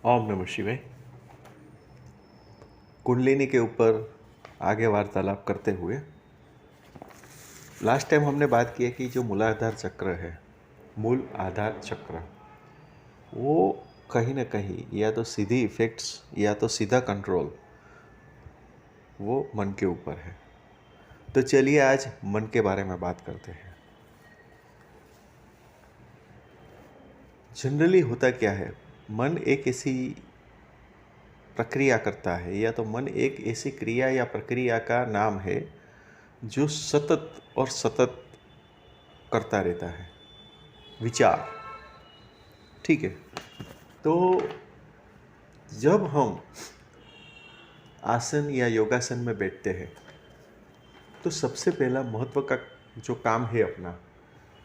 ओम नमः शिवाय। कुंडलिनी के ऊपर आगे वार्तालाप करते हुए लास्ट टाइम हमने बात की है कि जो मूलाधार चक्र है, मूल आधार चक्र, वो कहीं ना कहीं या तो सीधी इफेक्ट्स या तो सीधा कंट्रोल वो मन के ऊपर है। तो चलिए आज मन के बारे में बात करते हैं। जनरली होता क्या है, मन एक ऐसी प्रक्रिया करता है या तो मन एक ऐसी क्रिया या प्रक्रिया का नाम है जो सतत और सतत करता रहता है। विचार, ठीक है। तो जब हम आसन या योगासन में बैठते हैं तो सबसे पहला महत्व का जो काम है अपना,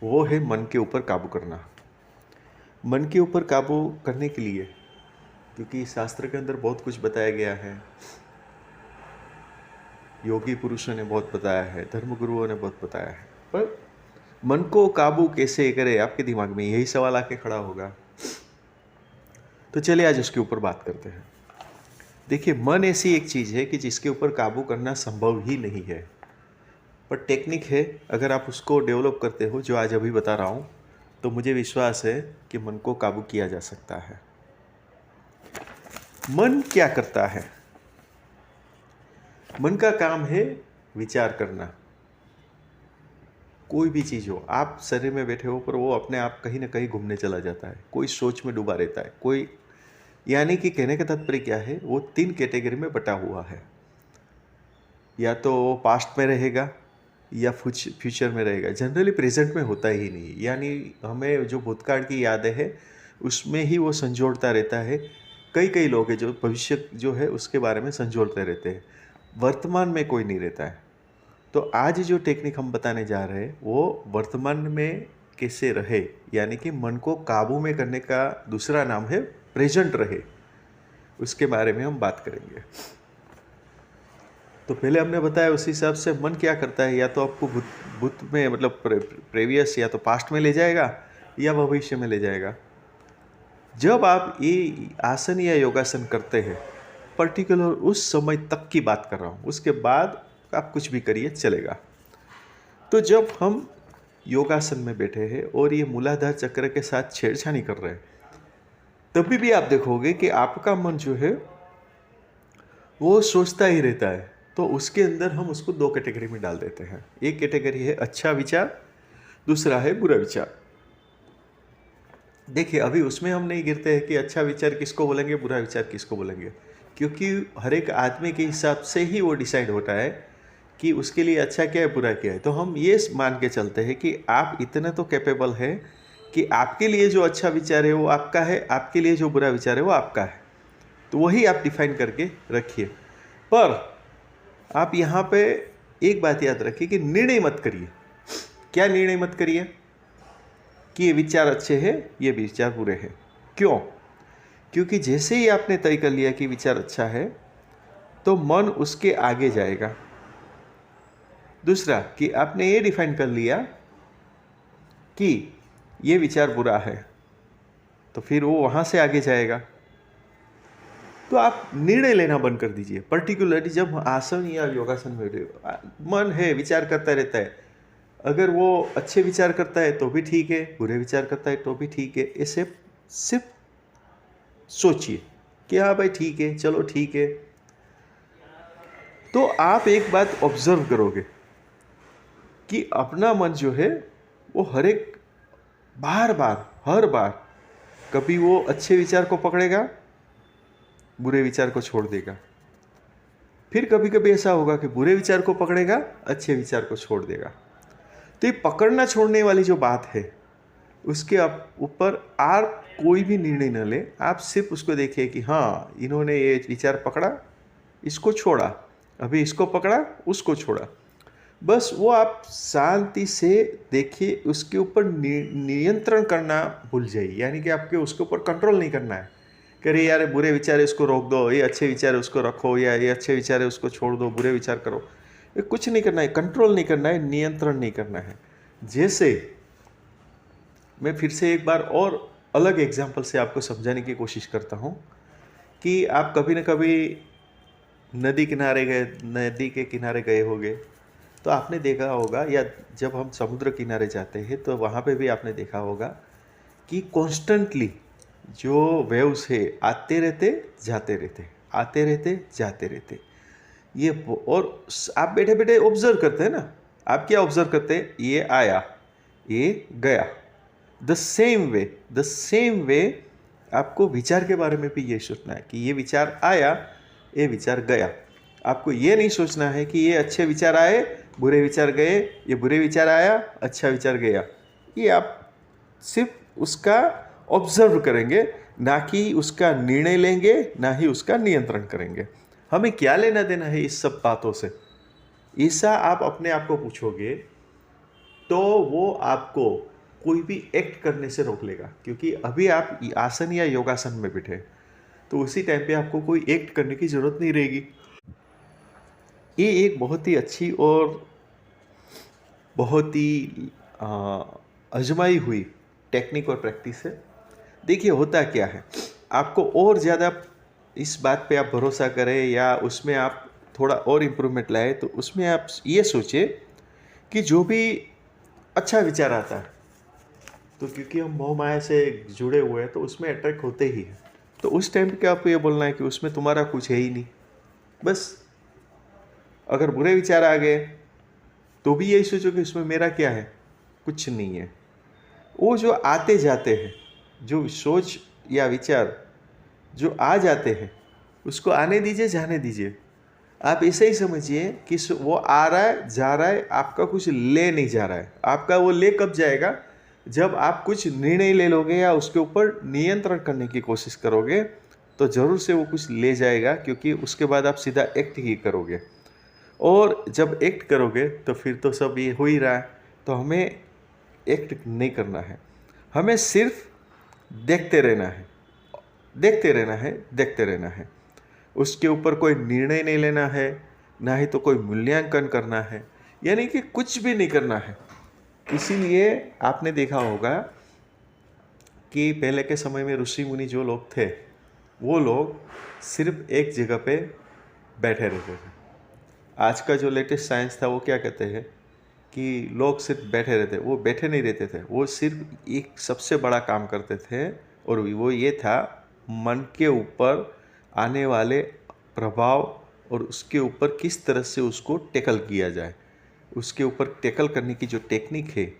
वो है मन के ऊपर काबू करना। मन के ऊपर काबू करने के लिए, क्योंकि शास्त्र के अंदर बहुत कुछ बताया गया है, योगी पुरुषों ने बहुत बताया है, धर्मगुरुओं ने बहुत बताया है, पर मन को काबू कैसे करें, आपके दिमाग में यही सवाल आके खड़ा होगा। तो चलिए आज उसके ऊपर बात करते हैं। देखिए, मन ऐसी एक चीज़ है कि जिसके ऊपर काबू करना संभव ही नहीं है, पर टेक्निक है। अगर आप उसको डेवलप करते हो, जो आज अभी बता रहा हूँ, तो मुझे विश्वास है कि मन को काबू किया जा सकता है। मन क्या करता है? मन का काम है विचार करना। कोई भी चीज़ हो, आप शरीर में बैठे हो पर वो अपने आप कहीं ना कहीं घूमने चला जाता है, कोई सोच में डूबा रहता है, कोई, यानी कि कहने का तात्पर्य क्या है, वो 3 कैटेगरी में बटा हुआ है। या तो वो पास्ट में रहेगा या फ्यूचर में रहेगा। जनरली प्रेजेंट में होता ही नहीं, यानी हमें जो भूतकाल की यादें है उसमें ही वो संजोड़ता रहता है। कई कई लोग हैं जो भविष्य जो है उसके बारे में संजोड़ते रहते हैं, वर्तमान में कोई नहीं रहता है। तो आज जो टेक्निक हम बताने जा रहे हैं वो वर्तमान में कैसे रहे, यानी कि मन को काबू में करने का दूसरा नाम है प्रेजेंट रहे, उसके बारे में हम बात करेंगे। तो पहले हमने बताया उस हिसाब से मन क्या करता है, या तो आपको भूत में मतलब प्रेवियस या तो पास्ट में ले जाएगा या भविष्य में ले जाएगा। जब आप ये आसन या योगासन करते हैं, पर्टिकुलर उस समय तक की बात कर रहा हूँ, उसके बाद आप कुछ भी करिए चलेगा। तो जब हम योगासन में बैठे हैं और ये मूलाधार चक्र के साथ छेड़छाड़ी कर रहे हैं, तभी भी आप देखोगे कि आपका मन जो है वो सोचता ही रहता है। तो उसके अंदर हम उसको 2 कैटेगरी में डाल देते हैं। एक कैटेगरी है अच्छा विचार, दूसरा है बुरा विचार। देखिए, अभी उसमें हम नहीं गिरते हैं कि अच्छा विचार किसको बोलेंगे, बुरा विचार किसको बोलेंगे, क्योंकि हर एक आदमी के हिसाब से ही वो डिसाइड होता है कि उसके लिए अच्छा क्या है, बुरा क्या है। तो हम ये मान के चलते हैं कि आप इतने तो कैपेबल है कि आपके लिए जो अच्छा विचार है वो आपका है, आपके लिए जो बुरा विचार है वो आपका है। तो वही आप डिफाइन करके रखिए। पर आप यहाँ पे एक बात याद रखिए कि निर्णय मत करिए। क्या निर्णय मत करिए? कि ये विचार अच्छे हैं, ये विचार बुरे हैं। क्यों? क्योंकि जैसे ही आपने तय कर लिया कि विचार अच्छा है, तो मन उसके आगे जाएगा। दूसरा कि आपने ये डिफाइन कर लिया कि ये विचार बुरा है, तो फिर वो वहाँ से आगे जाएगा। तो आप निर्णय लेना बंद कर दीजिए। पर्टिकुलरली जब आसन या योगासन में मन है, विचार करता रहता है, अगर वो अच्छे विचार करता है तो भी ठीक है, बुरे विचार करता है तो भी ठीक है। ऐसे सिर्फ सोचिए कि हाँ भाई ठीक है, चलो ठीक है। तो आप एक बात ऑब्जर्व करोगे कि अपना मन जो है वो हर बार कभी वो अच्छे विचार को पकड़ेगा, बुरे विचार को छोड़ देगा। फिर कभी कभी ऐसा होगा कि बुरे विचार को पकड़ेगा, अच्छे विचार को छोड़ देगा। तो ये पकड़ना छोड़ने वाली जो बात है, उसके ऊपर आप कोई भी निर्णय न ले। आप सिर्फ उसको देखिए कि हाँ, इन्होंने ये विचार पकड़ा, इसको छोड़ा, अभी इसको पकड़ा, उसको छोड़ा। बस वो आप शांति से देखिए, उसके ऊपर नियंत्रण करना भूल जाइए। यानी कि आपके उसके ऊपर कंट्रोल नहीं करना है कि अरे यार बुरे विचार है इसको रोक दो, ये अच्छे विचार है उसको रखो, या ये अच्छे विचार है उसको छोड़ दो, बुरे विचार करो। ये कुछ नहीं करना है, कंट्रोल नहीं करना है, नियंत्रण नहीं करना है। जैसे मैं फिर से एक बार और अलग एग्जाम्पल से आपको समझाने की कोशिश करता हूँ। कि आप कभी न कभी नदी के किनारे गए होंगे, तो आपने देखा होगा, या जब हम समुद्र किनारे जाते हैं तो वहाँ पे भी आपने देखा होगा कि कॉन्स्टेंटली जो वेव्स है आते रहते जाते रहते, आते रहते जाते रहते। आप बैठे बैठे ऑब्जर्व करते हैं ना, आप क्या ऑब्जर्व करते हैं, ये आया ये गया। द सेम वे आपको विचार के बारे में भी ये सोचना है कि ये विचार आया ये विचार गया। आपको ये नहीं सोचना है कि ये अच्छे विचार आए बुरे विचार गए, ये बुरे विचार आया अच्छा विचार गया। ये आप सिर्फ उसका ऑब्जर्व करेंगे, ना कि उसका निर्णय लेंगे, ना ही उसका नियंत्रण करेंगे। हमें क्या लेना देना है इस सब बातों से, ऐसा आप अपने आप को पूछोगे तो वो आपको कोई भी एक्ट करने से रोक लेगा। क्योंकि अभी आप आसन या योगासन में बैठे, तो उसी टाइम पे आपको कोई एक्ट करने की ज़रूरत नहीं रहेगी। ये एक बहुत ही अच्छी और बहुत ही आजमाई हुई टेक्निक और प्रैक्टिस है। देखिए होता क्या है, आपको और ज़्यादा इस बात पे आप भरोसा करें या उसमें आप थोड़ा और इम्प्रूवमेंट लाए, तो उसमें आप ये सोचिए कि जो भी अच्छा विचार आता है, तो क्योंकि हम मोह माया से जुड़े हुए हैं तो उसमें अट्रैक्ट होते ही हैं। तो उस टाइम पे आपको ये बोलना है कि उसमें तुम्हारा कुछ है ही नहीं। बस अगर बुरे विचार आ गए तो भी यही सोचो कि उसमें मेरा क्या है, कुछ नहीं है। वो जो आते जाते हैं, जो सोच या विचार जो आ जाते हैं, उसको आने दीजिए जाने दीजिए। आप ऐसे ही समझिए कि वो आ रहा है जा रहा है, आपका कुछ ले नहीं जा रहा है। आपका वो ले कब जाएगा, जब आप कुछ निर्णय ले लोगे या उसके ऊपर नियंत्रण करने की कोशिश करोगे, तो ज़रूर से वो कुछ ले जाएगा, क्योंकि उसके बाद आप सीधा एक्ट ही करोगे। और जब एक्ट करोगे तो फिर तो सब ये हो ही रहा है। तो हमें एक्ट नहीं करना है, हमें सिर्फ देखते रहना है, देखते रहना है, देखते रहना है। उसके ऊपर कोई निर्णय नहीं लेना है, ना ही तो कोई मूल्यांकन करना है, यानी कि कुछ भी नहीं करना है। इसीलिए आपने देखा होगा कि पहले के समय में ऋषि मुनि जो लोग थे, वो लोग सिर्फ एक जगह पे बैठे रहते थे। आज का जो लेटेस्ट साइंस था वो क्या कहते हैं कि लोग सिर्फ बैठे रहते, वो बैठे नहीं रहते थे, वो सिर्फ एक सबसे बड़ा काम करते थे, और वो ये था मन के ऊपर आने वाले प्रभाव और उसके ऊपर किस तरह से उसको टैकल किया जाए, उसके ऊपर टैकल करने की जो टेक्निक है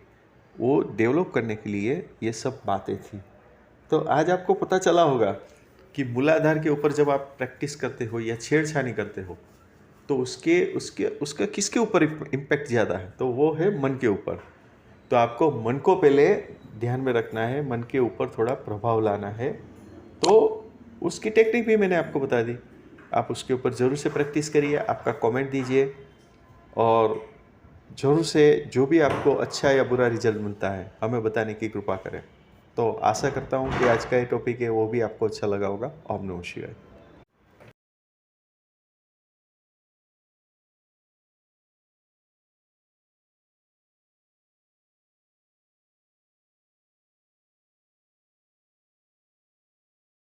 वो डेवलप करने के लिए ये सब बातें थी। तो आज आपको पता चला होगा कि मूलाधार के ऊपर जब आप प्रैक्टिस करते हो या छेड़छानी करते हो, तो उसके उसके उसका किसके ऊपर इम्पैक्ट ज़्यादा है, तो वो है मन के ऊपर। तो आपको मन को पहले ध्यान में रखना है, मन के ऊपर थोड़ा प्रभाव लाना है। तो उसकी टेक्निक भी मैंने आपको बता दी, आप उसके ऊपर ज़रूर से प्रैक्टिस करिए, आपका कमेंट दीजिए, और ज़रूर से जो भी आपको अच्छा या बुरा रिजल्ट मिलता है हमें बताने की कृपा करें। तो आशा करता हूँ कि आज का ये टॉपिक है वो भी आपको अच्छा लगा होगा। ओम नमः शिवाय।